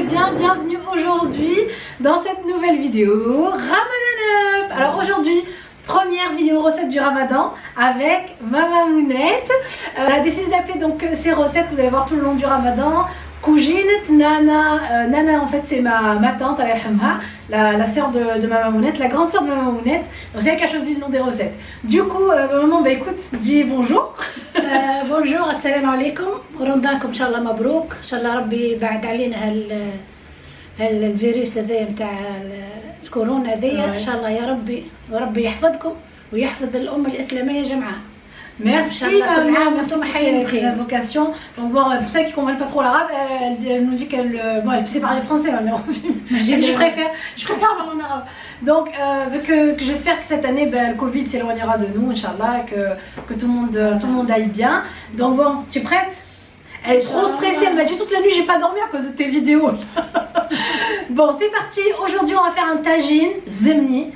bien, bienvenue aujourd'hui dans cette nouvelle vidéo Ramadan Up. Alors aujourd'hui, première vidéo recette du Ramadan avec Mama Mounette. Elle a décidé d'appeler donc ces recettes que vous allez voir tout le long du Ramadan Coujinat Nana. Nana en fait c'est ma tante, la sœur de Mama Mounette, la grande sœur de Mama Mounette. Donc c'est elle qui a choisi le nom des recettes. Du coup, maman, bah écoute, dis bonjour. bonjour, assalamu alaikum. رمضانكم ان شاء الله مبروك، ان شاء الله ربي بعد علينا الفيروس هذا نتاع الكورونا هذيا، ان شاء الله يا ربي وربي يحفظكم ويحفظ الامه الاسلاميه جمعاء. Merci maman, merci pour tes invocations. Donc bon, pour ceux qui ne comprennent pas trop l'arabe, elle nous dit qu'elle sait parler français, ma mère aussi. Je préfère parler en arabe. Donc vu que j'espère que cette année, le Covid s'éloignera de nous, Inch'Allah, et que tout le monde aille bien. Donc bon, tu es prête? Elle est trop stressée, elle m'a dit toute la nuit j'ai pas dormi à cause de tes vidéos. Bon, c'est parti. Aujourd'hui on va faire un tagine zemni.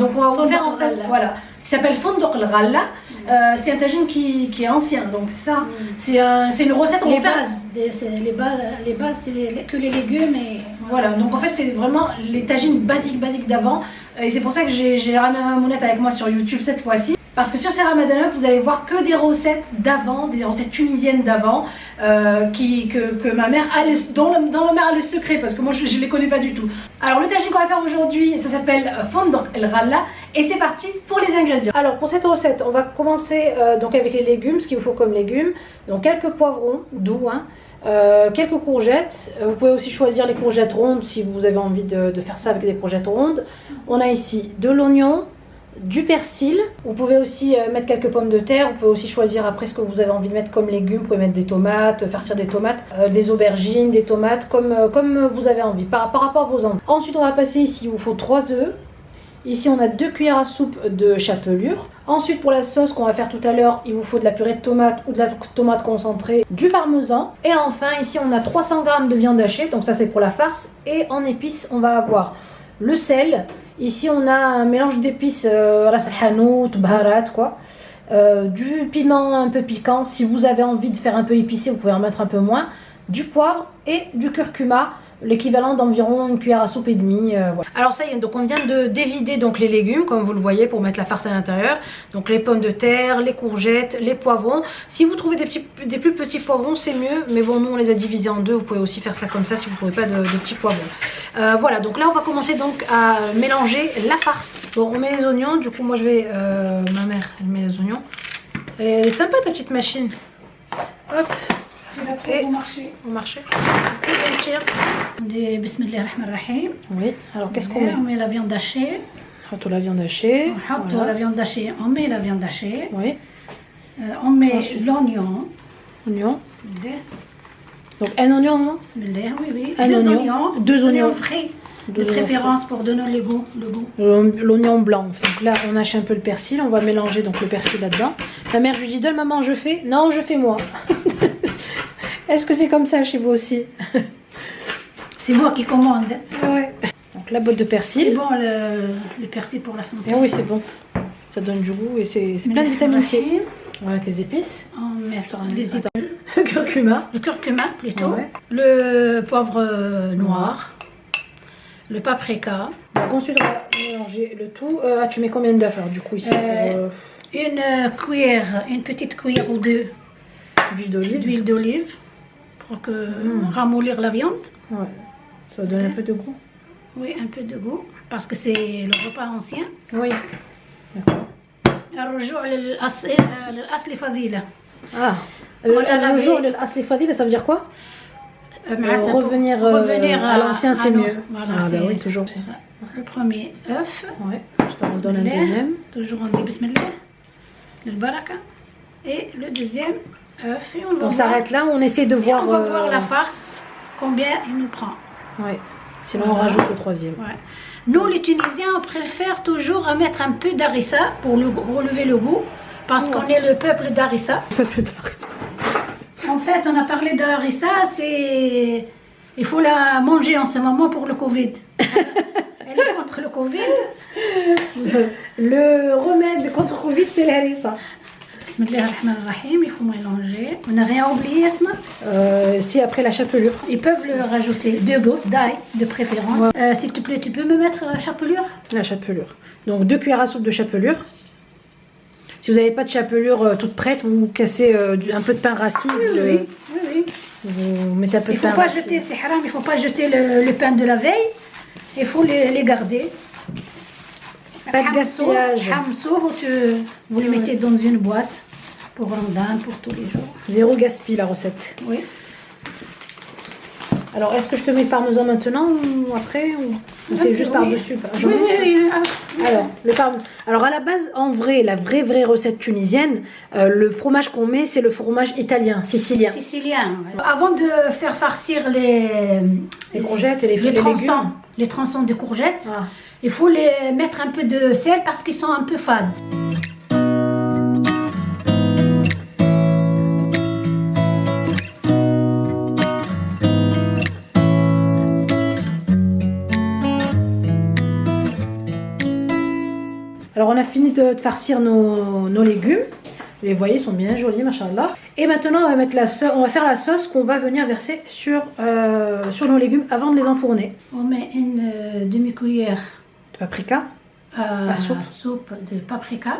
Donc on va faire en fait, voilà, qui s'appelle Fondoq al-Ghalla. C'est un tagine qui est ancien, donc ça c'est une recette qu'on va faire. Les bases c'est que les légumes et voilà. Donc en fait c'est vraiment les tagines basiques d'avant, et c'est pour ça que j'ai ramené ma Mounette avec moi sur YouTube cette fois-ci. Parce que sur ces Ramadan Up, vous allez voir que des recettes d'avant, des recettes tunisiennes d'avant, que ma mère a, dont ma mère a le secret, parce que moi je ne les connais pas du tout. Alors le tagine qu'on va faire aujourd'hui, ça s'appelle Fondoq al-Ghalla, et c'est parti pour les ingrédients. Alors pour cette recette, on va commencer donc avec les légumes, ce qu'il vous faut comme légumes. Donc quelques poivrons doux, quelques courgettes. Vous pouvez aussi choisir les courgettes rondes si vous avez envie de faire ça avec des courgettes rondes. On a ici de l'oignon, du persil, vous pouvez aussi mettre quelques pommes de terre, vous pouvez aussi choisir après ce que vous avez envie de mettre comme légumes, vous pouvez mettre des tomates, farcir des tomates, des aubergines, des tomates, comme vous avez envie, par rapport à vos envies. Ensuite on va passer ici, il vous faut 3 œufs, ici on a 2 cuillères à soupe de chapelure. Ensuite pour la sauce qu'on va faire tout à l'heure, il vous faut de la purée de tomate ou de la tomate concentrée, du parmesan. Et enfin ici on a 300 g de viande hachée, donc ça c'est pour la farce. Et en épices on va avoir le sel. Ici on a un mélange d'épices, ras hanout, baharat quoi, du piment un peu piquant, si vous avez envie de faire un peu épicé vous pouvez en mettre un peu moins, du poivre et du curcuma, l'équivalent d'environ une cuillère à soupe et demie. Voilà. Alors ça y est, donc on vient de dévider donc les légumes comme vous le voyez pour mettre la farce à l'intérieur. Donc les pommes de terre, les courgettes, les poivrons. Si vous trouvez des plus petits poivrons c'est mieux, mais bon nous on les a divisés en deux, vous pouvez aussi faire ça comme ça si vous ne trouvez pas de petits poivrons. Voilà, donc là on va commencer donc à mélanger la farce. Bon on met les oignons, du coup moi je vais, ma mère elle met les oignons. Elle est sympa ta petite machine. Hop. Et au marché. On dit Bismillah ar-Rahman ar-Rahim. Oui, alors qu'est-ce qu'on met? On met la viande hachée. La viande hachée. Voilà. La viande hachée. On met la viande hachée. Oui. On met l'oignon. Oignon. Bismillah. Donc un oignon, non? Bismillah, oui. Deux oignons frais. De préférence pour donner le goût. L'oignon blanc. Donc là, on hache un peu le persil. On va mélanger donc le persil là-dedans. Ma mère, je lui dis, donne maman, je fais. Non, je fais moi. Est-ce que c'est comme ça chez vous aussi? C'est moi qui commande. Ouais. Donc la botte de persil. C'est bon le persil pour la santé. Et oui, c'est bon. Ça donne du goût et c'est plein de vitamine C. On va mettre les épices. On met les épices. Le curcuma. Le curcuma plutôt. Ouais. Le poivre noir. Le paprika. Donc ensuite on va mélanger le tout. Tu mets combien d'œufs alors du coup ici? Une petite cuillère ou deux d'huile d'olive pour ramollir la viande. Ouais. Ça donne un peu de goût. Oui, un peu de goût parce que c'est le repas ancien. Oui. D'accord. الرجوع للأصل فضيلة. الرجوع للأصل فضيلة, ça veut dire quoi? Revenir à l'ancien c'est mieux. Voilà, oui, toujours. Le premier œuf. Ouais. Je t'en donne un deuxième. Toujours on dit Bismillah, le baraka. Et le deuxième œuf. Et on s'arrête là, on essaie de voir. On va voir la farce, combien il nous prend. Ouais. Sinon on rajoute le troisième. Ouais. Nous les Tunisiens on préfère toujours à mettre un peu d'harissa pour relever le goût. Parce qu'on est le peuple d'harissa. Peuple d'harissa. En fait, on a parlé de harissa, il faut la manger en ce moment pour le Covid. Elle est contre le Covid. Le remède contre le Covid, c'est la harissa. Bismillahirrahmanirrahim, il faut mélanger. On n'a rien oublié, Asma? Si après la chapelure. Ils peuvent le rajouter 2 gousses d'ail de préférence. Ouais. S'il te plaît, tu peux me mettre la chapelure? La chapelure. Donc 2 cuillères à soupe de chapelure. Si vous n'avez pas de chapelure toute prête, vous cassez un peu de pain rassis. Oui. Vous mettez un peu de pain rassis. Il ne faut pas jeter le pain de la veille. Il faut les garder. Pas de gaspillage. Vous le mettez dans une boîte pour Ramadan, pour tous les jours. Zéro gaspille la recette. Oui. Alors, est-ce que je te mets le parmesan maintenant ou après ou c'est juste par-dessus? Oui. Alors, le parmesan. Alors, à la base, en vrai, la vraie recette tunisienne, le fromage qu'on met, c'est le fromage italien, sicilien. Sicilien. Ouais. Avant de faire farcir les courgettes et les légumes. Les tronçons de courgettes, il faut les mettre un peu de sel parce qu'ils sont un peu fades. Alors on a fini de farcir nos légumes. Vous les voyez, ils sont bien jolis, machallah. Et maintenant on va mettre on va faire la sauce qu'on va venir verser sur nos légumes avant de les enfourner. On met une demi-cuillère de paprika à soupe de paprika.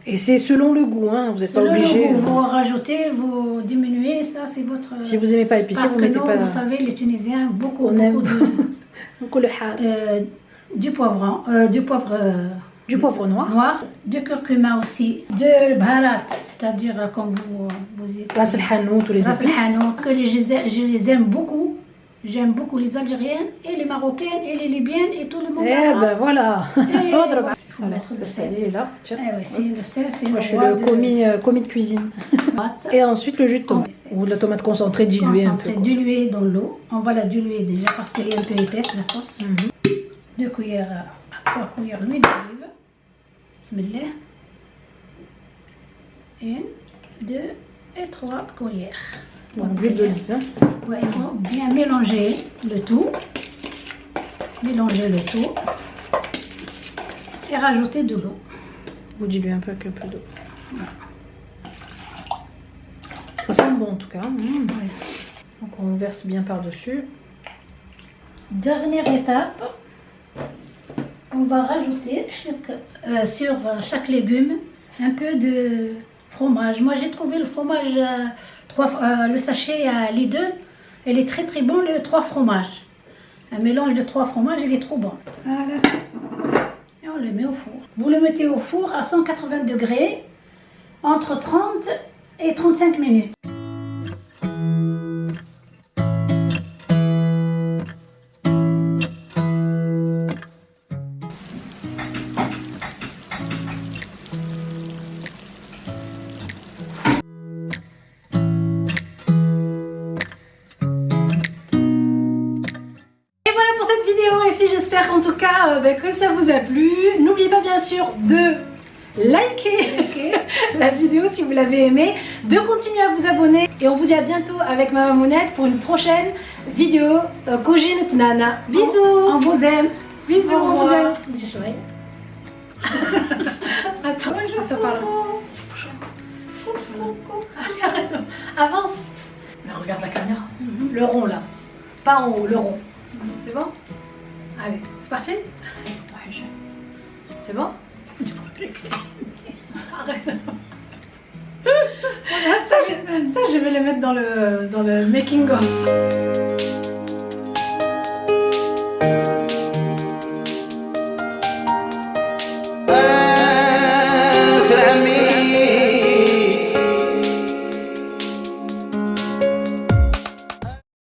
Et c'est selon le goût, hein. Vous n'êtes pas obligé. Vous rajoutez, vous diminuez, ça c'est votre. Si vous n'aimez pas épicé, vous mettez pas. Vous savez, les Tunisiens, beaucoup le du poivron, du poivre noir, de curcuma aussi, de baharat, c'est-à-dire comme vous dites. Ras el hanout, tous les épices. Que je les aime beaucoup. J'aime beaucoup les Algériennes et les Marocaines et les Libyennes et tout le monde. Eh ben voilà. Il faut mettre le sel est là. Tiens. Le sel, c'est moi je suis le commis de cuisine. Et ensuite le jus de tomate ou de la tomate concentrée diluée un peu. Diluée dans l'eau. On va la diluer déjà parce qu'elle est un peu épaisse la sauce. 2 cuillères à 3 cuillères d'huile d'olive. Bismillah. 1, 2 et 3 cuillères. Donc l'huile d'olive. Ouais, il faut bien mélanger le tout. Mélanger le tout. Et rajouter de l'eau. Vous diluez un peu avec un peu d'eau. Voilà. Ça sent bon en tout cas. Oui. Donc on verse bien par-dessus. Dernière étape. On va rajouter sur chaque légume un peu de fromage. Moi j'ai trouvé le fromage, le sachet à Lidl, elle est très très bon, le 3 fromages. Un mélange de 3 fromages, il est trop bon. Voilà. Et on le met au four. Vous le mettez au four à 180 degrés, entre 30 et 35 minutes. J'espère en tout cas que ça vous a plu. N'oubliez pas bien sûr de liker la vidéo si vous l'avez aimée, de continuer à vous abonner et on vous dit à bientôt avec Mama Mounette pour une prochaine vidéo Kojin Nana. Bisous, on vous aime. Bisous, on vous aime. Attends, je te parle. Avance. Mais regarde la caméra. Le rond là. Pas en haut, le rond. C'est bon? Allez, c'est parti? C'est bon? Arrête. Ça, je vais les mettre dans le making of.